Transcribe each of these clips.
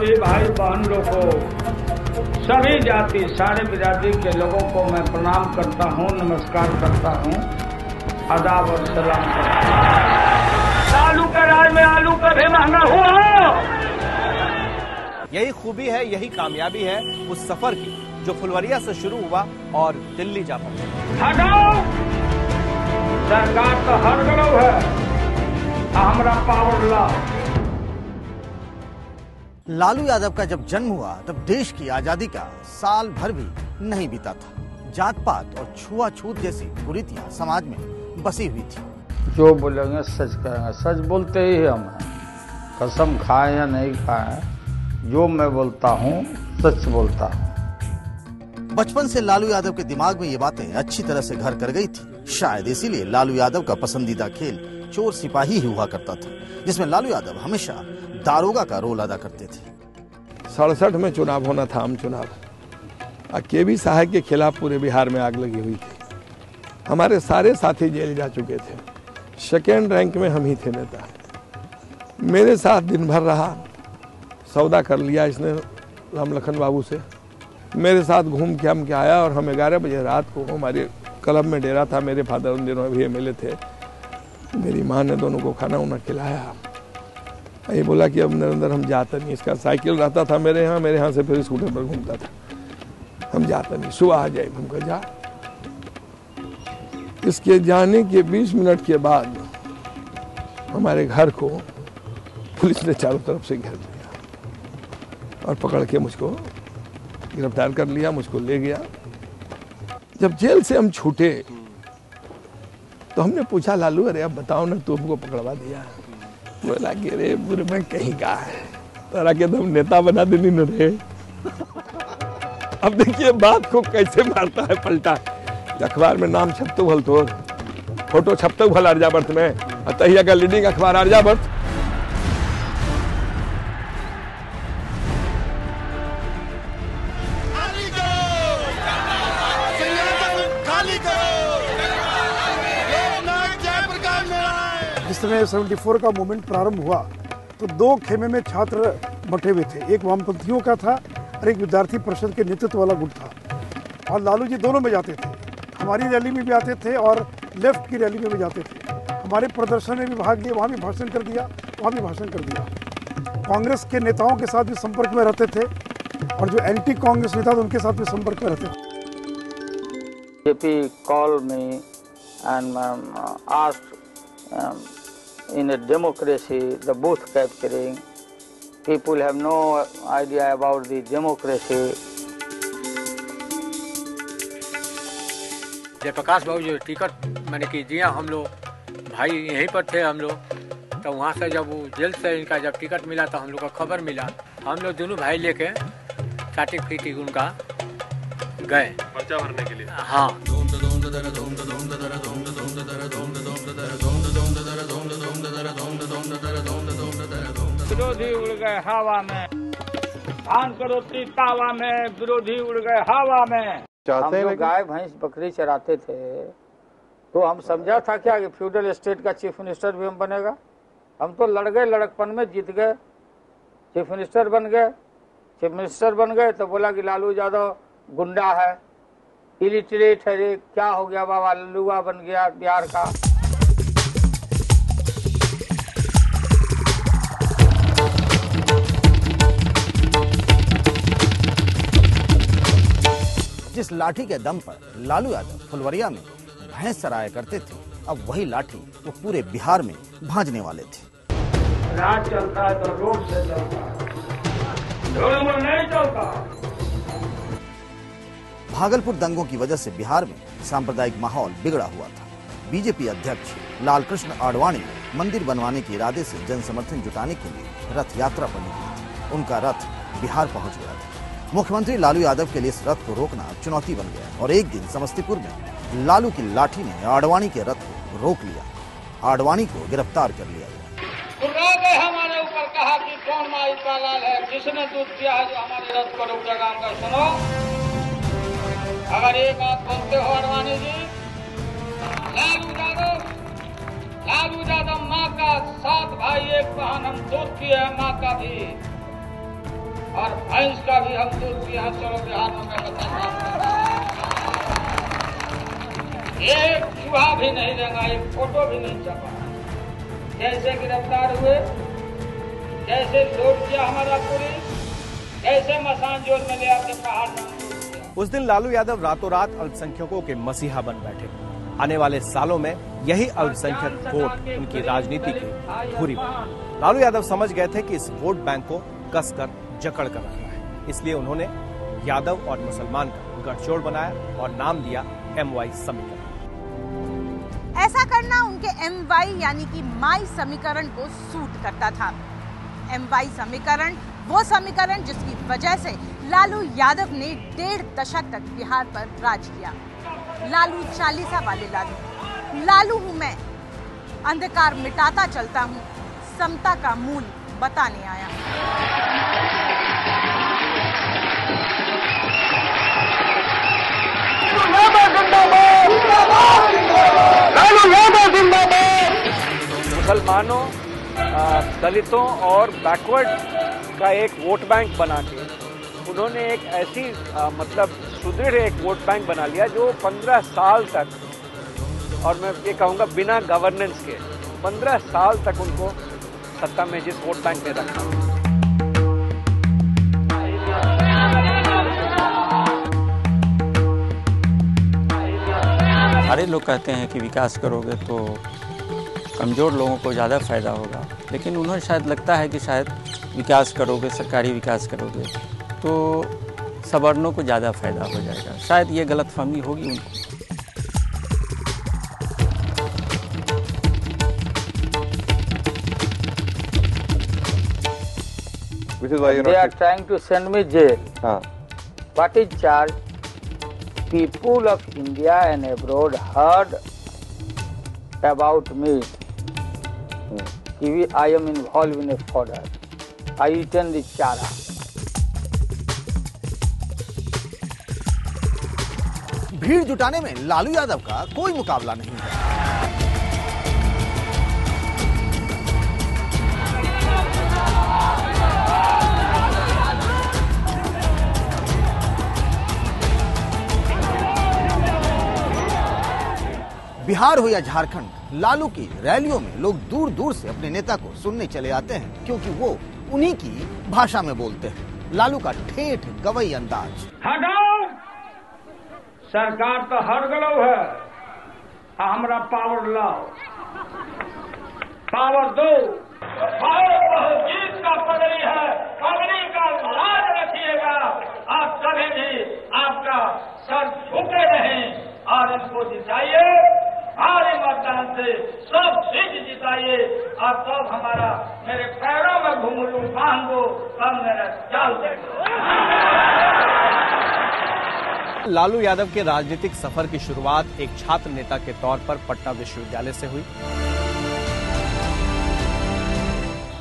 सभी भाई बहन लोग को, सभी जाति सारे बिरादरी के लोगों को मैं प्रणाम करता हूँ, नमस्कार करता हूँ, आदाब और सलाम करता हूँ। आलू के राज में आलू कभी महंगा हुआ। यही खूबी है, यही कामयाबी है उस सफर की जो फुलवरिया से शुरू हुआ और दिल्ली जा पहुंचा। हटाओ, सरकार तो हर गलौ है, हमारा पावर ला। लालू यादव का जब जन्म हुआ तब देश की आजादी का साल भर भी नहीं बीता था। जात पात और छुआछूत जैसी कुरीतियां समाज में बसी हुई थी। जो बोलेंगे सच कहेंगे, सच बोलते ही हम हैं, कसम खाए या नहीं खाए, जो मैं बोलता हूँ सच बोलता हूँ। बचपन से लालू यादव के दिमाग में ये बातें अच्छी तरह से घर कर गई थी। शायद इसीलिए लालू यादव का पसंदीदा खेल चोर सिपाही ही हुआ करता था, जिसमें लालू यादव हमेशा दारोगा का रोल अदा करते थे। 67 में चुनाव होना था, आम चुनाव। केवी साहब के खिलाफ पूरे बिहार में आग लगी हुई थी। हमारे सारे साथी जेल जा चुके थे। सेकेंड रैंक में हम ही थे नेता। मेरे साथ दिन भर रहा, सौदा कर लिया इसने राम लखन बाबू से। मेरे साथ घूम के हम के आया और हम 11 बजे रात को हमारे क्लब में डेरा था। मेरे फादर उन दिनों भी MLA थे। मेरी माँ ने दोनों को खाना उना खिलाया। ये बोला कि अब नरेंद्र हम जाते नहीं। इसका साइकिल रहता था मेरे यहाँ से फिर स्कूटर पर घूमता था। हम जाते नहीं, सुबह आ जाए। हमको जा। इसके जाने के 20 मिनट के बाद हमारे घर को पुलिस ने चारों तरफ से घेर लिया और पकड़ के मुझको गिरफ्तार कर लिया, मुझको ले गया। जब जेल से हम छूटे तो हमने पूछा, लालू अरे अब बताओ ना, तू हमको पकड़वा दिया। बोला कि अरे बुरे में कहीं का है, तारा के दम नेता बना देनी न रे। अब देखिए बात को कैसे मारता है पलटा। अखबार में नाम छपतो भल, तो फोटो छपतो भल आर्यावर्त में, तहिया का लीडिंग अखबार आर्यावर्त। जिस समय 74 का मूवमेंट प्रारंभ हुआ तो 2 खेमे में छात्र बटे हुए थे। एक वामपंथियों का था और एक विद्यार्थी परिषद के नेतृत्व वाला गुट था। और लालू जी दोनों में जाते थे, हमारी रैली में भी आते थे और लेफ्ट की रैली में भी जाते थे। हमारे प्रदर्शन में भी भाग लिए, वहाँ भी भाषण कर दिया, वहाँ भी भाषण कर दिया। कांग्रेस के नेताओं के साथ भी संपर्क में रहते थे और जो एंटी कांग्रेस नेता थे उनके साथ भी संपर्क में रहते थे। JP called me and asked, in a democracy, the booth capturing, people have no idea about the democracy. Jayaprakash बाबू जो टिकट मैंने की दिया, हम लोग भाई यहीं पर थे हम लोग। तो वहाँ से जब वो जेल से इनका जब टिकट मिला तो हम लोग का खबर मिला, हम लोग दोनों भाई लेके सर्टिफिकेट उनका गए पर्चा भरने के लिए। हाँ, विरोधी उड़ गए हवा में, धान करो तावा में, विरोधी उड़ गए हवा में। हम जो गाय भैंस बकरी चराते थे तो हम समझा था क्या कि फ्यूडल स्टेट का चीफ मिनिस्टर भी हम बनेगा। हम तो लड़ गए, लड़कपन में जीत गए, चीफ मिनिस्टर बन गए। चीफ मिनिस्टर बन गए तो बोला कि लालू यादव गुंडा है, इलिटरेट है, रे क्या हो गया बाबा, लल्लुआ बन गया बिहार का। जिस लाठी के दम पर लालू यादव फुलवरिया में भैंस चराया करते थे, अब वही लाठी वो पूरे बिहार में भांजने वाले थे। राज चलता है तो रोड से चलता है, रोड में नहीं चलता। भागलपुर दंगों की वजह से बिहार में सांप्रदायिक माहौल बिगड़ा हुआ था। बीजेपी अध्यक्ष लालकृष्ण आडवाणी मंदिर बनवाने के इरादे से जन समर्थन जुटाने के लिए रथ यात्रा पर निकले थे। उनका रथ बिहार पहुंच गया था। मुख्यमंत्री लालू यादव के लिए इस रथ को रोकना चुनौती बन गया और एक दिन समस्तीपुर में लालू की लाठी ने आडवाणी के रथ को रोक लिया। आडवाणी को गिरफ्तार कर लिया गया। हमारे ऊपर कहा कि कौन माई का लाल है, जिसने दूध दिया है जो हमारे रथ को रोकेगा। सुनो, अगर एक बात बोलते हो आडवाणी जी, लालू यादव माँ का 7 भाई 1 बहन, हम दूध पिए हैं माँ का भी। और भैंस का भी हम दूध पिया। चलो बिहार में मैं बताता हूं, एक चूहा भी नहीं देगा, एक फोटो भी नहीं छपा। कैसे गिरफ्तार हुए, कैसे लोड किया हमारा पुलिस, कैसे मसान जेल में ले आके प्रहार नाम किया। उस दिन लालू यादव रातों रात अल्पसंख्यकों के मसीहा बन बैठे। आने वाले सालों में यही अल्पसंख्यक वोट उनकी राजनीति की धुरी बनी। लालू यादव समझ गए थे कि इस वोट बैंक को कसकर जकड़ कर रखना है, इसलिए उन्होंने यादव और मुसलमान का गठजोड़ बनाया और नाम दिया MY समीकरण। ऐसा करना उनके MY यानी कि माई समीकरण को सूट करता था। MY समीकरण वो समीकरण जिसकी वजह से लालू यादव ने 1.5 दशक तक बिहार पर राज किया। लालू चालीसा वाले लालू हूं मैं, अंधकार मिटाता चलता हूं, समता का मूल बताने आया। मुसलमानों, दलितों और बैकवर्ड का एक वोट बैंक बना के उन्होंने एक ऐसी मतलब सुदृढ़ एक वोट बैंक बना लिया जो 15 साल तक, और मैं ये कहूँगा बिना गवर्नेंस के 15 साल तक उनको सत्ता में जिस वोट बैंक ने रखा। सारे लोग कहते हैं कि विकास करोगे तो कमज़ोर लोगों को ज़्यादा फायदा होगा, लेकिन उन्हें शायद लगता है कि शायद विकास करोगे, सरकारी विकास करोगे तो सवर्णों को ज़्यादा फायदा हो जाएगा। शायद ये गलतफहमी होगी उनको। They are trying to send me jail. What is charge? People of India and abroad heard about me. I am involved in a fodder. I eaten the chara. भीड़ जुटाने में लालू यादव का कोई मुकाबला नहीं है। बिहार हो या झारखंड, लालू की रैलियों में लोग दूर दूर से अपने नेता को सुनने चले आते हैं, क्योंकि वो उन्हीं की भाषा में बोलते हैं। लालू का ठेठ गवई अंदाज। हटाओ, सरकार तो हर गलो है, हमरा पावर लाओ, पावर दो। जीत का पगड़ी है, पगड़ी का लाज रखिएगा। आप कभी भी आपका सर झुके रहें और इसको जिताइए, भारी मतदान से सब सीट जिताइए और तब हमारा मेरे पैरों में घुंघरू बांध दो, तब मेरा चाल देखो। लालू यादव के राजनीतिक सफर की शुरुआत एक छात्र नेता के तौर पर पटना विश्वविद्यालय से हुई।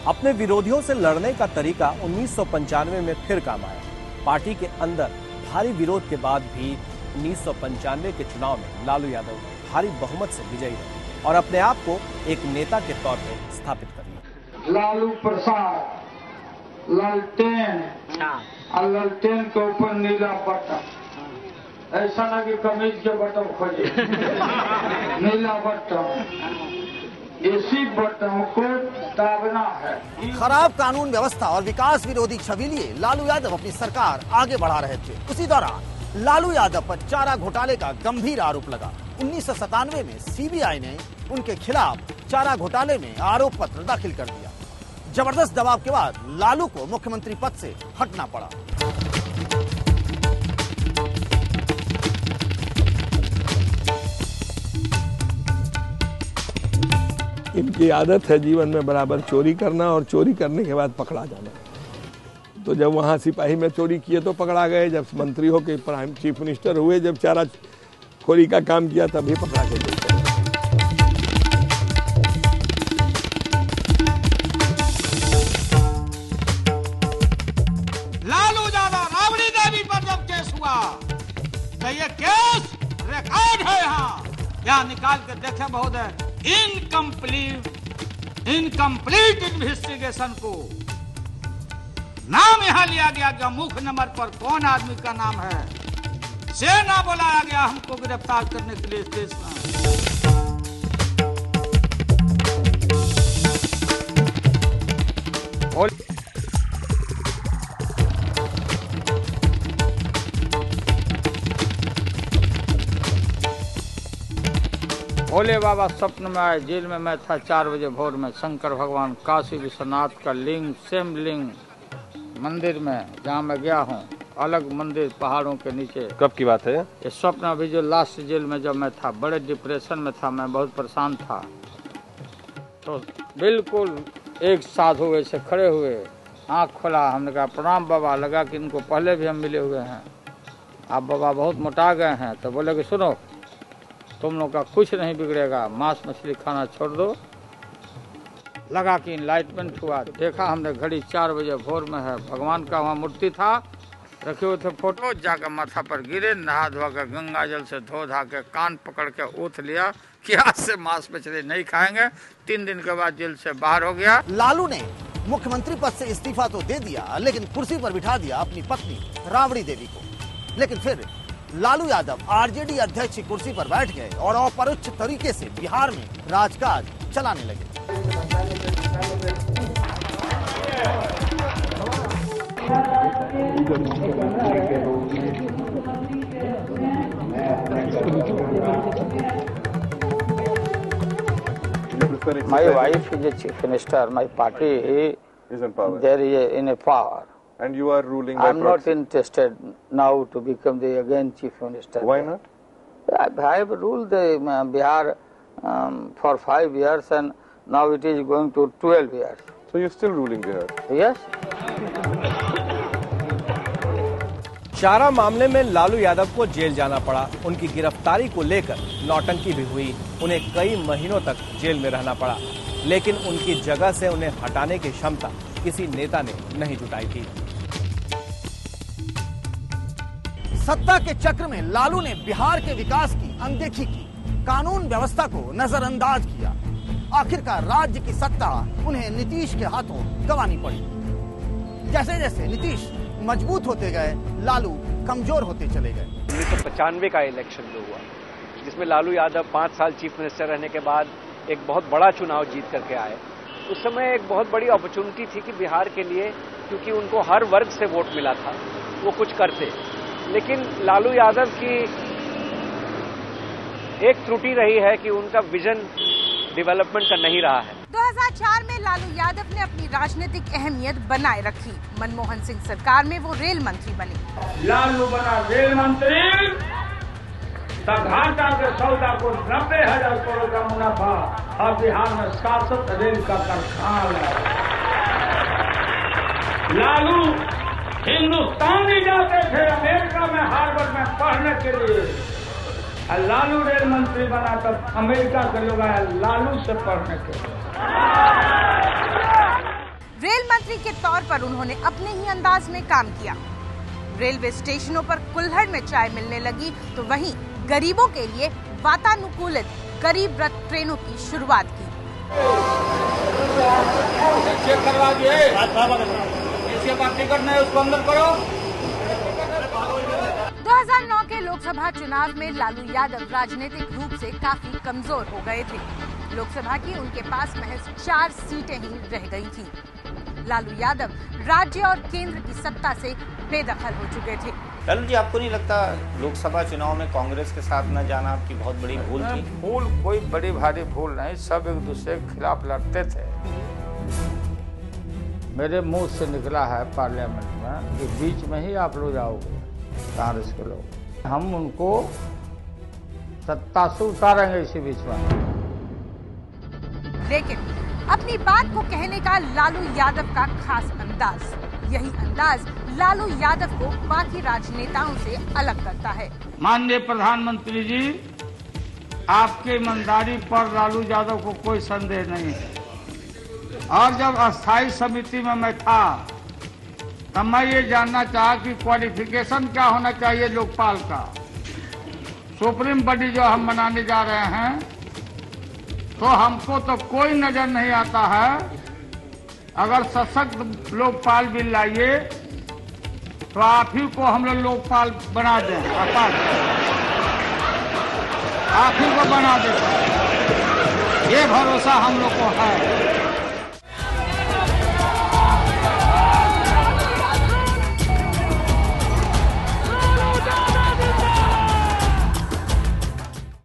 अपने विरोधियों से लड़ने का तरीका 1995 में फिर काम आया। पार्टी के अंदर भारी विरोध के बाद भी 1995 के चुनाव में लालू यादव भारी बहुमत से विजयी रहे और अपने आप को एक नेता के तौर पर स्थापित कर लिया। लालू प्रसाद लालटेन और लालटेन के ऊपर नीला बटन, ऐसा ना कि कमीज के बटन खोजे, नीला बटन, इसी बटन को दाबना है। खराब कानून व्यवस्था और विकास विरोधी छवि लिए लालू यादव अपनी सरकार आगे बढ़ा रहे थे। उसी दौरान लालू यादव पर चारा घोटाले का गंभीर आरोप लगा। 1997 में सीबीआई ने उनके खिलाफ चारा घोटाले में आरोप पत्र दाखिल कर दिया। जबरदस्त दबाव के बाद लालू को मुख्यमंत्री पद से हटना पड़ा। इनकी आदत है जीवन में बराबर चोरी करना और चोरी करने के बाद पकड़ा जाना। तो जब वहाँ सिपाही में चोरी किए तो पकड़ा गए, जब मंत्री हो के प्राइम चीफ मिनिस्टर हुए, जब चारा खोरी का काम किया तभी पकड़ा के गए। लालू यादव राबड़ी देवी पर जब केस हुआ तो ये केस रिकॉर्ड है, यहाँ निकाल के देखे महोदय। इनकम्प्लीट इन्वेस्टिगेशन को नाम यहाँ लिया गया कि मुख्य नंबर पर कौन आदमी का नाम है, से ना बुलाया गया हमको गिरफ्तार करने के लिए स्टेशन। भोले बाबा स्वप्न में आए, जेल में मैं था 4 बजे भोर में। शंकर भगवान काशी विश्वनाथ का लिंग, सेम लिंग मंदिर में जहाँ मैं गया हूँ, अलग मंदिर पहाड़ों के नीचे। कब की बात है ये स्वप्न? अभी जो लास्ट जेल में जब मैं था, बड़े डिप्रेशन में था मैं, बहुत परेशान था। तो बिल्कुल एक साधु ऐसे खड़े हुए, आँख खोला, हमने कहा प्रणाम बाबा। लगा कि इनको पहले भी हम मिले हुए हैं, आप बाबा बहुत मोटा गए हैं। तो बोले कि सुनो, तुम लोग का कुछ नहीं बिगड़ेगा, मांस मछली खाना छोड़ दो। लगा कि इनलाइटमेंट हुआ। देखा हमने घड़ी 4 बजे भोर में है, भगवान का वहाँ मूर्ति था, रखे हुए थे फोटो। जाकर माथा पर गिरे, नहा धोआ कर गंगा जल से धो धा के कान पकड़ के ओथ लिया कि आज से मांस मछली नहीं खाएंगे। 3 दिन के बाद जेल से बाहर हो गया। लालू ने मुख्यमंत्री पद से इस्तीफा तो दे दिया, लेकिन कुर्सी पर बिठा दिया अपनी पत्नी राबड़ी देवी को। लेकिन फिर लालू यादव आरजेडी अध्यक्ष की कुर्सी पर बैठ गए और अपरोक्ष तरीके से बिहार में राजकाज चलाने लगे। My wife is a chief minister. My party is in power. There is in a power. And you are ruling by I'm not proxy. interested now to become the again chief minister. Why not? I have ruled the Bihar for 5 years, and now it is going to 12 years. So you're still ruling Bihar? Yes. चारा मामले में लालू यादव को jail जाना पड़ा। उनकी गिरफ्तारी को लेकर नौटंकी भी हुई। उन्हें कई महीनों तक जेल में रहना पड़ा, लेकिन उनकी जगह से उन्हें हटाने की क्षमता किसी नेता ने नहीं जुटाई थी। सत्ता के चक्र में लालू ने बिहार के विकास की अनदेखी की, कानून व्यवस्था को नजरअंदाज किया। आखिरकार राज्य की सत्ता उन्हें नीतीश के हाथों गंवानी पड़ी। जैसे जैसे नीतीश मजबूत होते गए, लालू कमजोर होते चले गए। 1995 का इलेक्शन जो हुआ, जिसमें लालू यादव 5 साल चीफ मिनिस्टर रहने के बाद एक बहुत बड़ा चुनाव जीत करके आए। उस समय एक बहुत बड़ी अपॉर्चुनिटी थी कि बिहार के लिए, क्योंकि उनको हर वर्ग से वोट मिला था, वो कुछ करते। लेकिन लालू यादव की एक त्रुटि रही है कि उनका विजन डेवलपमेंट का नहीं रहा है। 2004 में लालू यादव ने अपनी राजनीतिक अहमियत बनाए रखी। मनमोहन सिंह सरकार में वो रेल मंत्री बने। लालू बना रेल मंत्री, घाटा के सौदा को 90,000 करोड़ का मुनाफा, और बिहार में 67 रेल का कारखाना है। लालू हिंदुस्तानी जाते थे अमेरिका में हार्वर्ड में पढ़ने के लिए, लालू रेल मंत्री बना तब अमेरिका के लोग आए लालू से पढ़ने के लिए। रेल मंत्री के तौर पर उन्होंने अपने ही अंदाज में काम किया। रेलवे स्टेशनों पर कुल्हड़ में चाय मिलने लगी, तो वहीं गरीबों के लिए वातानुकूलित गरीब रथ ट्रेनों की शुरुआत की। चेक करवा दिए, इसके बाद टिकट नहीं, उसको अंदर करो। 2009 के लोकसभा चुनाव में लालू यादव राजनीतिक रूप से काफी कमजोर हो गए थे। लोकसभा की उनके पास महज 4 सीटें ही रह गई थीं। लालू यादव राज्य और केंद्र की सत्ता से बेदखल हो चुके थे। लालू जी, आपको नहीं लगता लोकसभा चुनाव में कांग्रेस के साथ न जाना आपकी बहुत बड़ी भूल थी? भूल कोई बड़ी भारी भूल नहीं, सब एक दूसरे के खिलाफ लड़ते थे। मेरे मुंह से निकला है पार्लियामेंट में कि बीच में ही आप लोग आओगे कांग्रेस के लोग, हम उनको सत्ता से उतारेंगे इसी बीच में। लेकिन अपनी बात को कहने का लालू यादव का खास अंदाज, यही अंदाज लालू यादव को बाकी राजनेताओं से अलग करता है। माननीय प्रधानमंत्री जी, आपके ईमानदारी पर लालू यादव को कोई संदेह नहीं है। और जब अस्थायी समिति में मैं था, तब मैं ये जानना चाहा कि क्वालिफिकेशन क्या होना चाहिए लोकपाल का। सुप्रीम बॉडी जो हम बनाने जा रहे हैं, तो हमको तो कोई नजर नहीं आता है अगर सशक्त लोकपाल बिल लाइए तो आप ही को हम लोग लोकपाल बना दें, आप ही को बना दें, ये भरोसा हम लोग को है।